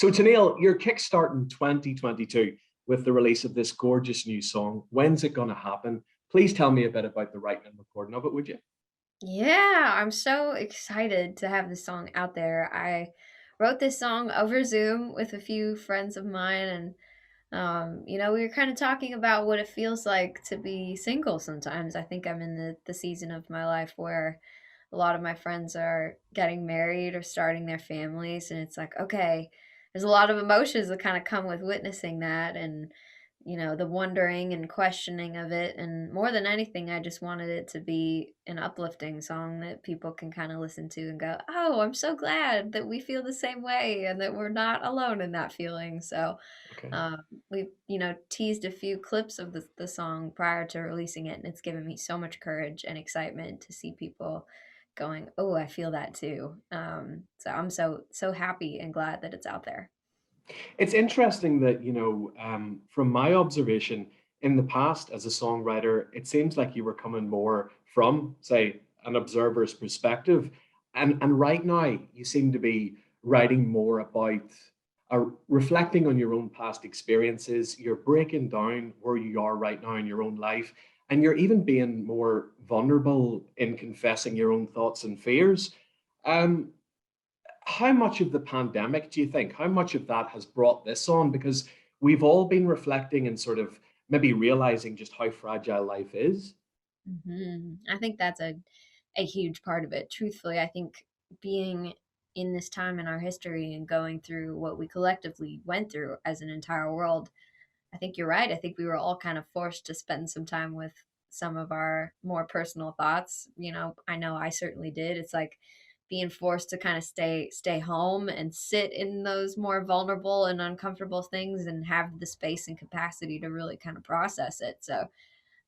So, Tenille, you're kickstarting 2022 with the release of this gorgeous new song. When's it going to happen? Please tell me a bit about the writing and recording of it, would you? Yeah, I'm so excited to have this song out there. I wrote this song over Zoom with a few friends of mine, and we were kind of talking about what it feels like to be single sometimes. I think I'm in the season of my life where a lot of my friends are getting married or starting their families, and it's like, okay, there's a lot of emotions that kind of come with witnessing that, and the wondering and questioning of it. And more than anything, I just wanted it to be an uplifting song that people can kind of listen to and go, oh, I'm so glad that we feel the same way and that we're not alone in that feeling. So Okay. um, we, teased a few clips of the song prior to releasing it, and it's given me so much courage and excitement to see people going, "Oh, I feel that too." So I'm so happy and glad that it's out there. It's interesting that, from my observation in the past as a songwriter, it seems like you were coming more from, say, an observer's perspective. And right now, you seem to be writing more about reflecting on your own past experiences. You're breaking down where you are right now in your own life. And you're even being more vulnerable in confessing your own thoughts and fears. Um, how much of the pandemic do you think, how much of that has brought this on? Because we've all been reflecting and sort of maybe realizing just how fragile life is. I think that's a huge part of it. Truthfully, I think being in this time in our history and going through what we collectively went through as an entire world, I think you're right. I think we were all kind of forced to spend some time with some of our more personal thoughts. I know I certainly did. It's like being forced to kind of stay home and sit in those more vulnerable and uncomfortable things and have the space and capacity to really kind of process it. So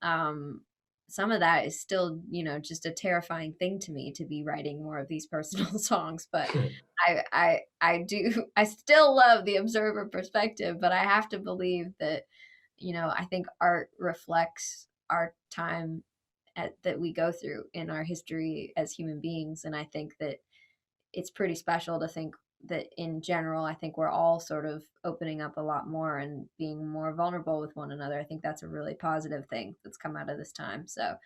um, some of that is still, just a terrifying thing to me to be writing more of these personal songs. But I still love the observer perspective, but I have to believe that, I think art reflects our time that we go through in our history as human beings. And I think that it's pretty special to think that in general, I think we're all sort of opening up a lot more and being more vulnerable with one another. I think that's a really positive thing that's come out of this time. So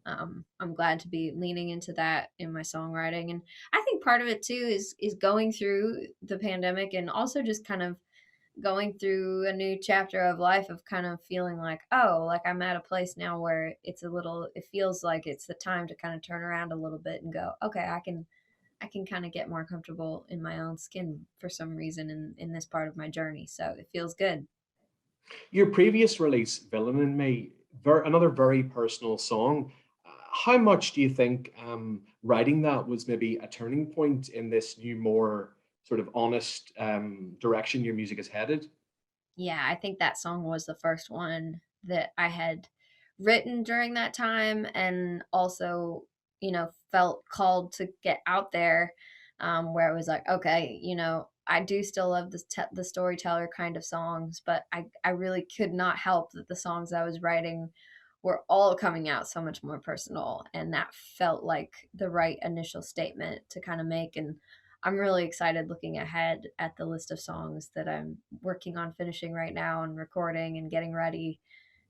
I'm glad to be leaning into that in my songwriting. And I think part of it too is going through the pandemic and also just kind of going through a new chapter of life of kind of feeling like, oh, like I'm at a place now where it feels like it's the time to kind of turn around a little bit and go, okay, I can kind of get more comfortable in my own skin for some reason in this part of my journey. So it feels good. Your previous release, Villain in Me, another very personal song. How much do you think writing that was maybe a turning point in this new, more sort of honest direction your music is headed? Yeah, I think that song was the first one that I had written during that time and also, felt called to get out there where it was like, okay, I do still love the storyteller kind of songs, but I really could not help that the songs I was writing were all coming out so much more personal. And that felt like the right initial statement to kind of make. And I'm really excited looking ahead at the list of songs that I'm working on finishing right now and recording and getting ready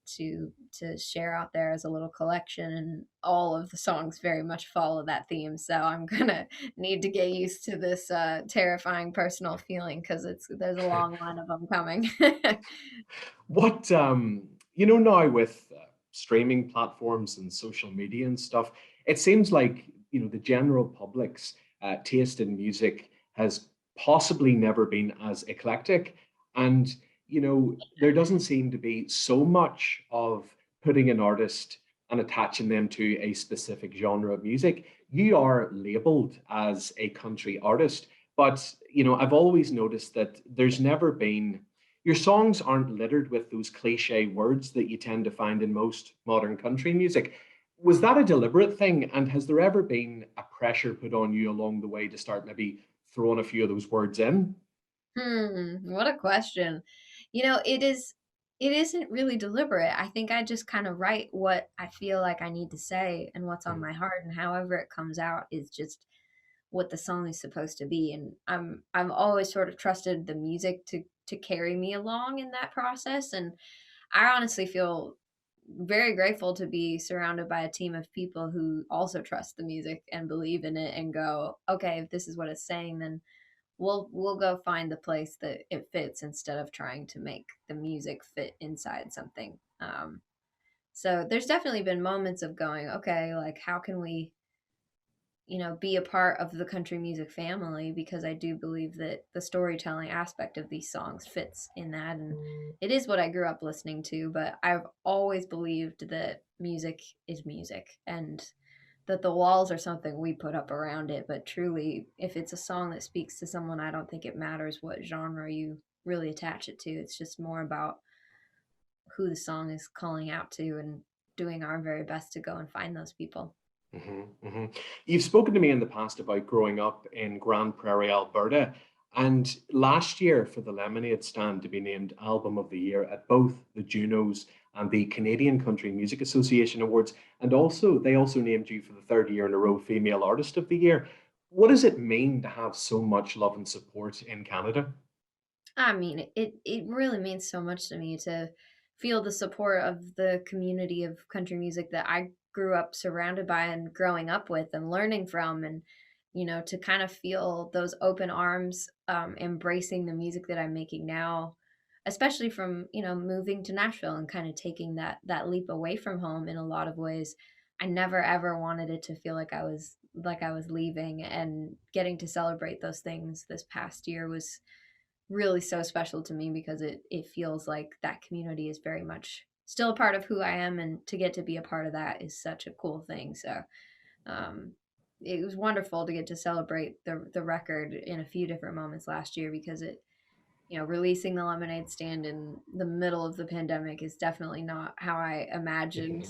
to share out there as a little collection, and all of the songs very much follow that theme. So I'm gonna need to get used to this terrifying personal feeling because there's a long line of them coming. What now with streaming platforms and social media and stuff, it seems like the general public's taste in music has possibly never been as eclectic, and there doesn't seem to be so much of putting an artist and attaching them to a specific genre of music. You are labeled as a country artist, but I've always noticed that there's never been your songs aren't littered with those cliche words that you tend to find in most modern country music. Was that a deliberate thing? And has there ever been a pressure put on you along the way to start maybe throwing a few of those words in? What a question. It isn't really deliberate. I think I just kind of write what I feel like I need to say and what's on Hmm. my heart, and however it comes out is just what the song is supposed to be. And I'm always sort of trusted the music to carry me along in that process. And I honestly feel very grateful to be surrounded by a team of people who also trust the music and believe in it and go, okay, if this is what it's saying, then we'll go find the place that it fits instead of trying to make the music fit inside something. So there's definitely been moments of going, okay, like how can we, be a part of the country music family, because I do believe that the storytelling aspect of these songs fits in that. And it is what I grew up listening to, but I've always believed that music is music and that the walls are something we put up around it. But truly, if it's a song that speaks to someone, I don't think it matters what genre you really attach it to. It's just more about who the song is calling out to and doing our very best to go and find those people. You've spoken to me in the past about growing up in Grand Prairie, Alberta, and last year for the Lemonade Stand to be named Album of the Year at both the Junos and the Canadian Country Music Association Awards, and also they also named you for the third year in a row Female Artist of the Year. What does it mean to have so much love and support in Canada? I mean, it really means so much to me to feel the support of the community of country music that I grew up surrounded by and growing up with and learning from. And to kind of feel those open arms, embracing the music that I'm making now, especially from moving to Nashville and kind of taking that leap away from home in a lot of ways. I never ever wanted it to feel like I was leaving, and getting to celebrate those things this past year was really so special to me because it feels like that community is very much still a part of who I am, and to get to be a part of that is such a cool thing. So um, it was wonderful to get to celebrate the record in a few different moments last year, because releasing the Lemonade Stand in the middle of the pandemic is definitely not how I imagined.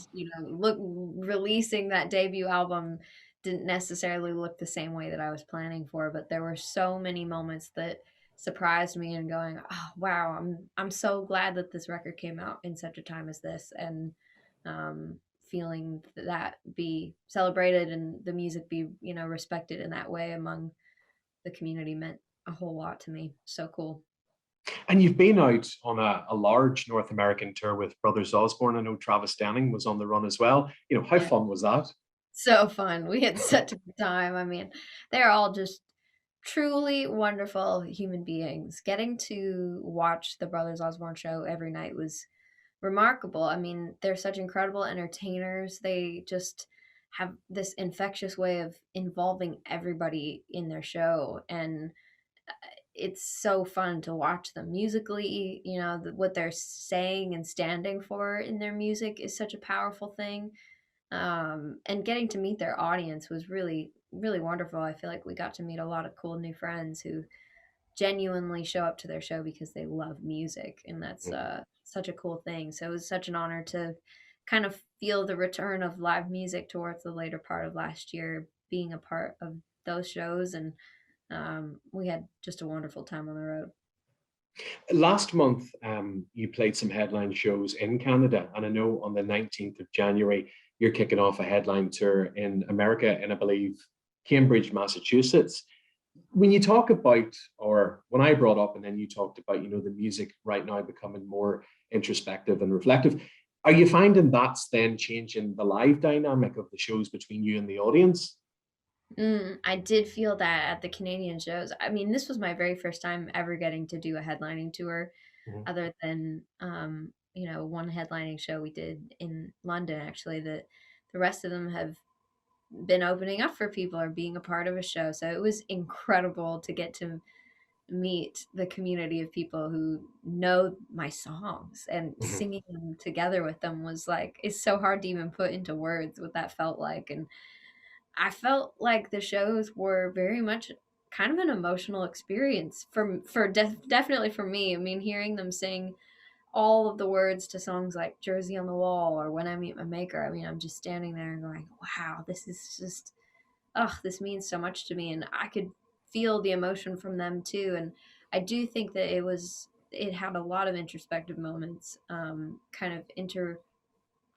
Releasing that debut album didn't necessarily look the same way that I was planning for, but there were so many moments that surprised me and going, "Oh, wow, I'm so glad that this record came out in such a time as this." And feeling that be celebrated and the music be, respected in that way among the community meant a whole lot to me. So cool. And you've been out on a large North American tour with Brothers Osborne. I know Travis Denning was on the run as well. How Yeah. fun was that? So fun. We had such a good time. I mean, they're all just truly wonderful human beings. Getting to watch the Brothers Osborne show every night was remarkable. I mean, they're such incredible entertainers. They just have this infectious way of involving everybody in their show. And it's so fun to watch them musically. What they're saying and standing for in their music is such a powerful thing. And getting to meet their audience was really, really wonderful. I feel like we got to meet a lot of cool new friends who genuinely show up to their show because they love music, and that's such a cool thing. So it was such an honor to kind of feel the return of live music towards the later part of last year, being a part of those shows, and we had just a wonderful time on the road. Last month, you played some headline shows in Canada, and I know on the 19th of January, you're kicking off a headline tour in America, and I believe Cambridge, Massachusetts. When you talk about, or when I brought up, and then you talked about, the music right now becoming more introspective and reflective, are you finding that's then changing the live dynamic of the shows between you and the audience? I did feel that at the Canadian shows. I mean, this was my very first time ever getting to do a headlining tour, Mhm. other than one headlining show we did in London. Actually, the rest of them have been opening up for people or being a part of a show. So it was incredible to get to meet the community of people who know my songs, and Mhm. singing them together with them was like, it's so hard to even put into words what that felt like. And I felt like the shows were very much kind of an emotional experience definitely for me. I mean, hearing them sing all of the words to songs like Jersey on the Wall or When I Meet My Maker. I mean, I'm just standing there and going, wow, this is just, this means so much to me. And I could feel the emotion from them too. And I do think that it had a lot of introspective moments, kind of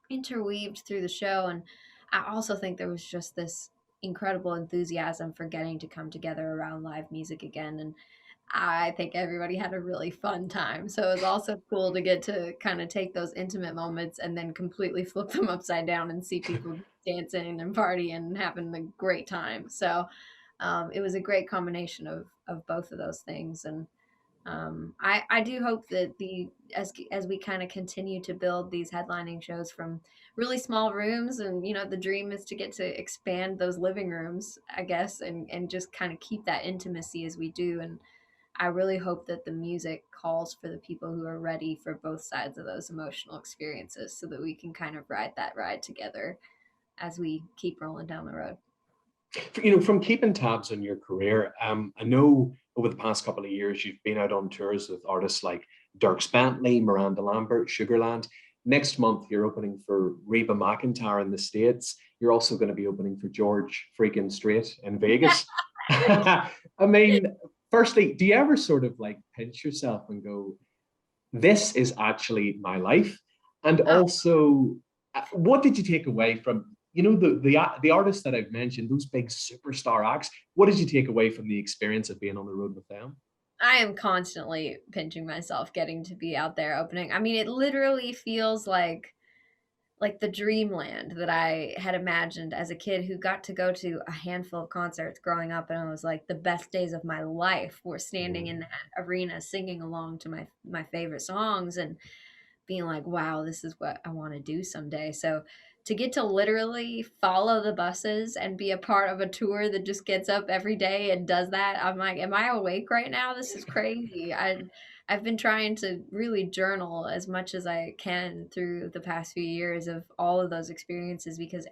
interweaved through the show. And I also think there was just this incredible enthusiasm for getting to come together around live music again. And I think everybody had a really fun time. So it was also cool to get to kind of take those intimate moments and then completely flip them upside down and see people dancing and partying and having a great time. So it was a great combination of both of those things. And I do hope that the as we kind of continue to build these headlining shows from really small rooms, and the dream is to get to expand those living rooms, I guess, and just kind of keep that intimacy as we do. And I really hope that the music calls for the people who are ready for both sides of those emotional experiences, so that we can kind of ride that ride together as we keep rolling down the road. From keeping tabs on your career, I know over the past couple of years you've been out on tours with artists like Dierks Bentley, Miranda Lambert, Sugarland. Next month, you're opening for Reba McEntire in the States. You're also going to be opening for George freaking Strait in Vegas. I mean, firstly, do you ever sort of like pinch yourself and go, this is actually my life? And Oh, also, what did you take away from the artists that I've mentioned, those big superstar acts? What did you take away from the experience of being on the road with them? I am constantly pinching myself getting to be out there opening. I mean, it literally feels like the dreamland that I had imagined as a kid who got to go to a handful of concerts growing up, and it was like the best days of my life were standing in that arena singing along to my favorite songs and being like, wow, this is what I want to do someday. So to get to literally follow the buses and be a part of a tour that just gets up every day and does that, I'm like, am I awake right now? This is crazy. I've been trying to really journal as much as I can through the past few years of all of those experiences, because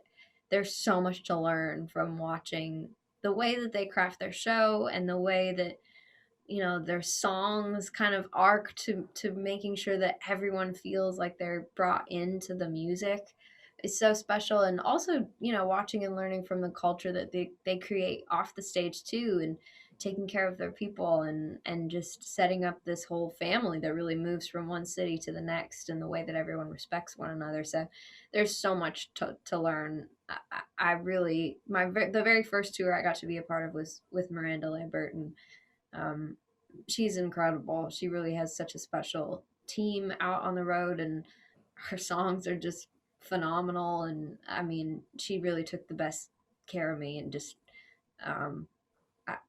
there's so much to learn from watching the way that they craft their show and the way that their songs kind of arc to making sure that everyone feels like they're brought into the music is so special. And also watching and learning from the culture that they create off the stage too, and taking care of their people and just setting up this whole family that really moves from one city to the next, and the way that everyone respects one another. So there's so much to learn. I really the very first tour I got to be a part of was with Miranda Lambert, and um, she's incredible. She really has such a special team out on the road, and her songs are just phenomenal. And I mean, she really took the best care of me, and just um,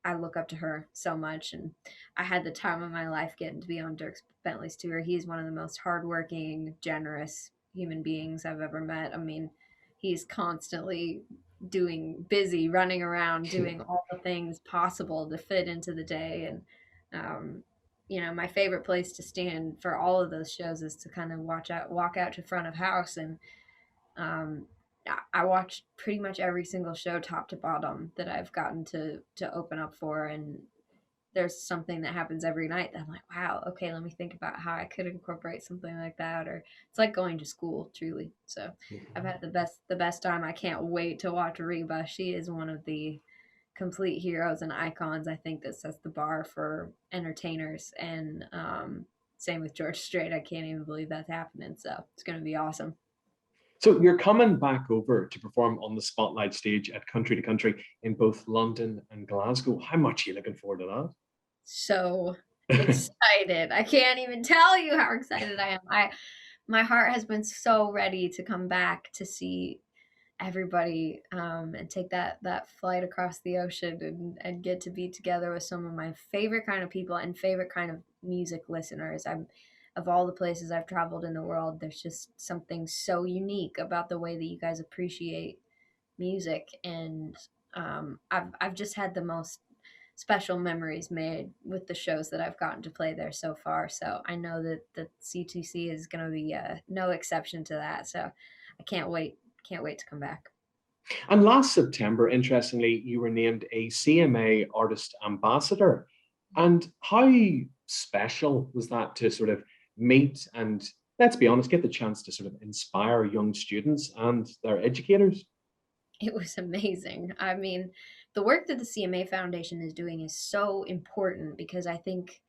I look up to her so much. And I had the time of my life getting to be on Dirk Bentley's tour. He's one of the most hardworking, generous human beings I've ever met. I mean, he's constantly running around, doing all the things possible to fit into the day. And, my favorite place to stand for all of those shows is to kind of walk out to front of house. And um, I watched pretty much every single show, top to bottom, that I've gotten to open up for, and there's something that happens every night that I'm like, wow, okay, let me think about how I could incorporate something like that. Or it's like going to school, truly. So I've had the best time. I can't wait to watch Reba. She is one of the complete heroes and icons. I think that sets the bar for entertainers. And same with George Strait. I can't even believe that's happening. So it's going to be awesome. So you're coming back over to perform on the Spotlight stage at Country to Country in both London and Glasgow. How much are you looking forward to So that? excited. I can't even tell you how excited I am. My heart has been so ready to come back to see everybody, and take that flight across the ocean, and get to be together with some of my favorite kind of people and favorite kind of music listeners. I'm Of all the places I've traveled in the world, there's just something so unique about the way that you guys appreciate music. And I've just had the most special memories made with the shows that I've gotten to play there so far. So I know that the C2C is going to be no exception to that. So I can't wait. Can't wait to come back. And last September, interestingly, you were named a CMA Artist Ambassador. And how special was that to sort of meet and, let's be honest, get the chance to sort of inspire young students and their educators? It was amazing. I mean, the work that the CMA Foundation is doing is so important, because I think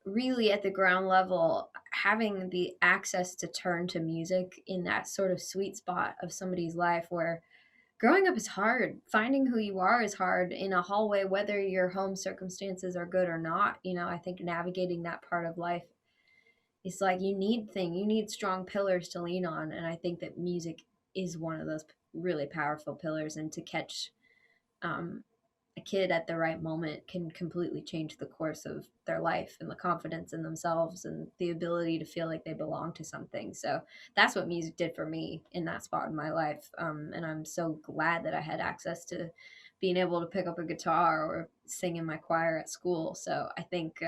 really at the ground level, having the access to turn to music in that sort of sweet spot of somebody's life where growing up is hard. Finding who you are is hard in a hallway, whether your home circumstances are good or not. I think navigating that part of life is like you need strong pillars to lean on. And I think that music is one of those really powerful pillars. And to catch um, a kid at the right moment can completely change the course of their life and the confidence in themselves and the ability to feel like they belong to something. So that's what music did for me in that spot in my life. And I'm so glad that I had access to being able to pick up a guitar or sing in my choir at school. So I think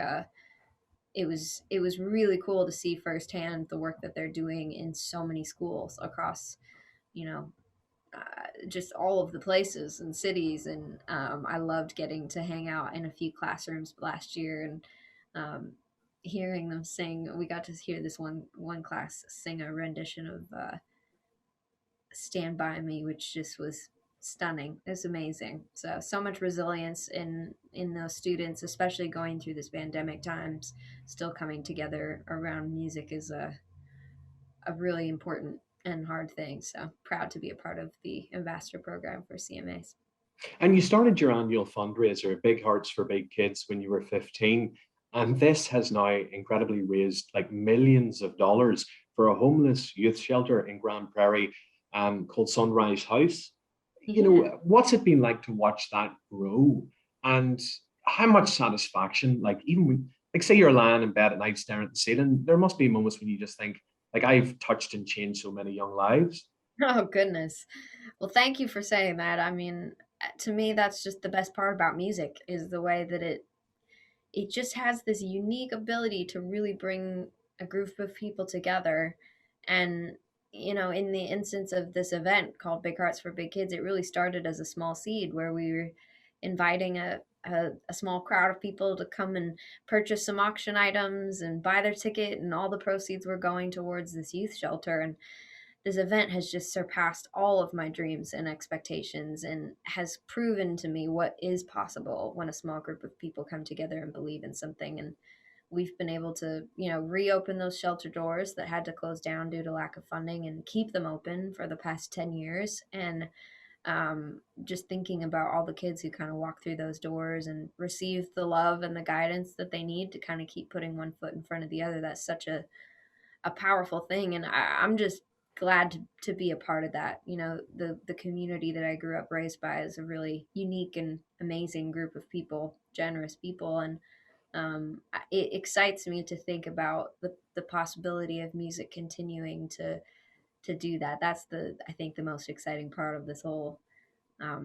it was really cool to see firsthand the work that they're doing in so many schools across, you know, just all of the places and cities. And I loved getting to hang out in a few classrooms last year and hearing them sing. We got to hear this one class sing a rendition of "Stand by Me," which just was stunning. It was amazing. So much resilience in those students, especially going through this pandemic times. Still coming together around music is a really important and hard thing. So proud to be a part of the ambassador program for CMAs. And you started your annual fundraiser, Big Hearts for Big Kids, when you were 15. And this has now incredibly raised like millions of dollars for a homeless youth shelter in Grand Prairie called Sunrise House. Yeah. What's it been like to watch that grow? And how much satisfaction, like even when, like say you're lying in bed at night staring at the ceiling, there must be moments when you just think, like I've touched and changed so many young lives. Oh goodness. Well, thank you for saying that. I mean, to me that's just the best part about music is the way that it just has this unique ability to really bring a group of people together. And in the instance of this event called Big Hearts for Big Kids, it really started as a small seed where we were inviting a small crowd of people to come and purchase some auction items and buy their ticket, and all the proceeds were going towards this youth shelter. And this event has just surpassed all of my dreams and expectations and has proven to me what is possible when a small group of people come together and believe in something. And we've been able to, reopen those shelter doors that had to close down due to lack of funding and keep them open for the past 10 years. And just thinking about all the kids who kind of walk through those doors and receive the love and the guidance that they need to kind of keep putting one foot in front of the other, that's such a powerful thing. And I'm just glad to be a part of that. The community that I grew up raised by is a really unique and amazing group of people, generous people. And it excites me to think about the possibility of music continuing to do that. That's I think the most exciting part of this whole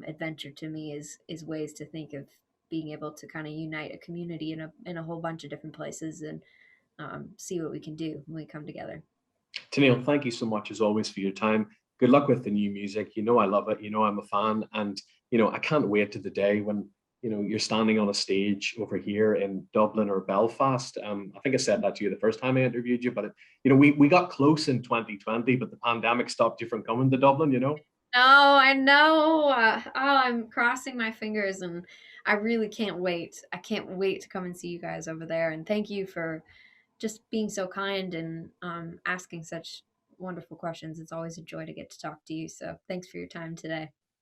adventure to me is ways to think of being able to kind of unite a community in a whole bunch of different places and see what we can do when we come together. Tenille, thank you so much as always for your time. Good luck with the new music. You know I love it. You know I'm a fan, and I can't wait to the day when you're standing on a stage over here in Dublin or Belfast. I think I said that to you the first time I interviewed you, but we got close in 2020, but the pandemic stopped you from coming to Dublin. Oh, I know. I'm crossing my fingers, and I really can't wait. I can't wait to come and see you guys over there. And thank you for just being so kind and asking such wonderful questions. It's always a joy to get to talk to you. So thanks for your time today.